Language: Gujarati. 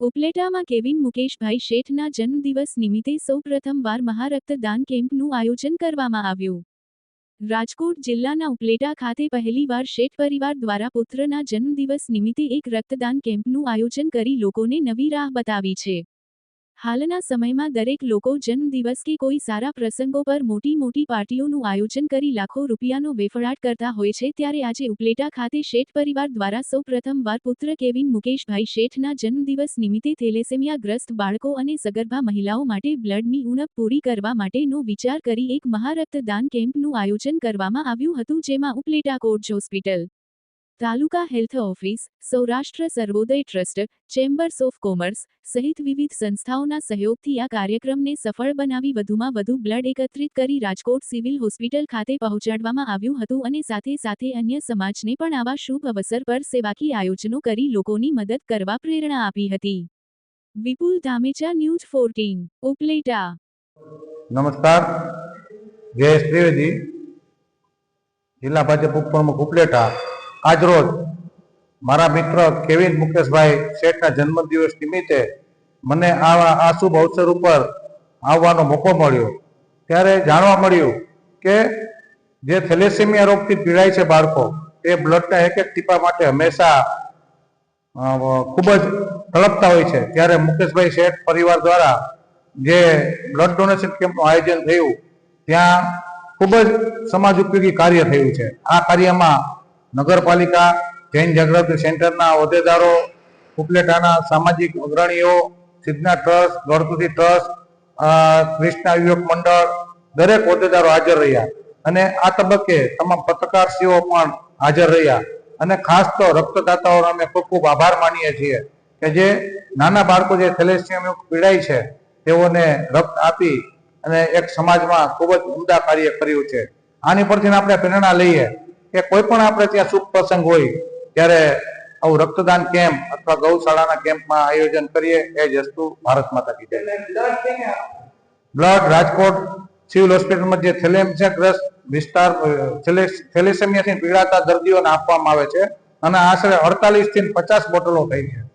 ઉપલેટામાં કેવિન મુકેશભાઈ શેઠના જન્મદિવસ નિમિત્તે સૌપ્રથમવાર મહારક્તદાન કેમ્પનું આયોજન કરવામાં આવ્યું. રાજકોટ જિલ્લાના ઉપલેટા ખાતે પહેલીવાર શેઠ પરિવાર દ્વારા પુત્રના જન્મદિવસ નિમિત્તે એક રક્તદાન કેમ્પનું આયોજન કરી લોકોને નવી રાહ બતાવી છે. હાલના સમયમાં દરેક લોકો જન્મદિવસ કે કોઈ સારા પ્રસંગો પર મોટી પાર્ટીઓનું આયોજન કરી લાખો રૂપિયાનો વેફડાટ કરતા હોય છે, ત્યારે આજે ઉપલેટા ખાતે શેઠ પરિવાર દ્વારા સૌપ્રથમવાર પુત્ર કેવિન મુકેશભાઈ શેઠના જન્મદિવસ નિમિત્તે થેલેસેમિયાગ્રસ્ત બાળકો અને સગર્ભા મહિલાઓ માટે બ્લડની ઉણપ પૂરી કરવા માટેનો વિચાર કરી એક મહારક્તદાન કેમ્પનું આયોજન કરવામાં આવ્યું હતું, જેમાં Upleta court hospital, taluka health office, Saurashtra Sarvodaya trust, chambers of commerce સહિત વિવિધ સંસ્થાઓના સહયોગથી આ કાર્યક્રમને સફળ બનાવી વધુમાં વધુ બ્લડ એકત્રિત કરી રાજકોટ સિવિલ હોસ્પિટલ ખાતે પહોંચાડવામાં આવ્યું હતું અને સાથે અન્ય સમાજને પણ આવા શુભ અવસર પર સેવાકીય આયોજનો કરી લોકોની મદદ કરવા પ્રેરણા આપી હતી. વિપુલ ધામેચા, ન્યૂઝ 14, ઉપલેટા. નમસ્કાર, જયેશ ત્રિવેદી, જિલ્લા ભાજપ ઉપપ્રમુખ ઉપલેટા. આજરોજ મારા મિત્ર કેવિન મુકેશભાઈ શેઠના જન્મદિવસ નિમિત્તે મને આ શુભ અવસર ઉપર આવવાનો મોકો મળ્યો, ત્યારે જાણવા મળ્યું કે જે થેલેસેમિયા રોગથી પીડાય છે બાળકો, તે બ્લડના એક ટીપા માટે હંમેશા ખૂબ જ તડપતા હોય છે. ત્યારે મુકેશભાઈ શેઠ પરિવાર દ્વારા જે બ્લડ ડોનેશન કેમ્પનું આયોજન થયું, ત્યાં ખૂબ જ સમાજ ઉપયોગી કાર્ય થયું છે. આ કાર્યમાં નગરપાલિકા, જૈન જાગૃતિ સેન્ટરના હોદ્દેદારો, ઉપલેટાના સામાજિક અગ્રણીઓ, સિદ્ધનાથ ટ્રસ્ટ, ગણપતિ ટ્રસ્ટ, કૃષ્ણા યુવક મંડળ, દરેક હોદ્દેદારો હાજર રહ્યા અને આ તબક્કે તમામ પત્રકારશ્રીઓ પણ હાજર રહ્યા અને ખાસ તો રક્તદાતાઓનો અમે ખૂબ આભાર માનીએ છીએ કે જે નાના બાળકો જે થેલેસેમિયા પીડાય છે તેઓને રક્ત આપી અને એક સમાજમાં ખૂબ જ ઉમદા કાર્ય કર્યું છે. આની પરથી આપણે પ્રેરણા લઈએ કે કોઈ પણ આપણે ત્યાં શુભ પ્રસંગ હોય ત્યારે આવું રક્તદાન કેમ્પ અથવા ગૌશાળાના કેમ્પમાં આયોજન કરીએ. એ જ વસ્તુ ભારત માતા કી જય. બ્લડ રાજકોટ સિવિલ હોસ્પિટલમાં જે થેલેસેમિયાગ્રસ્ત વિસ્તાર થેલેસેમિયાથી પીડાતા દર્દીઓને આપવામાં આવે છે અને આશરે 48 થી 50 બોટલો થઈ છે.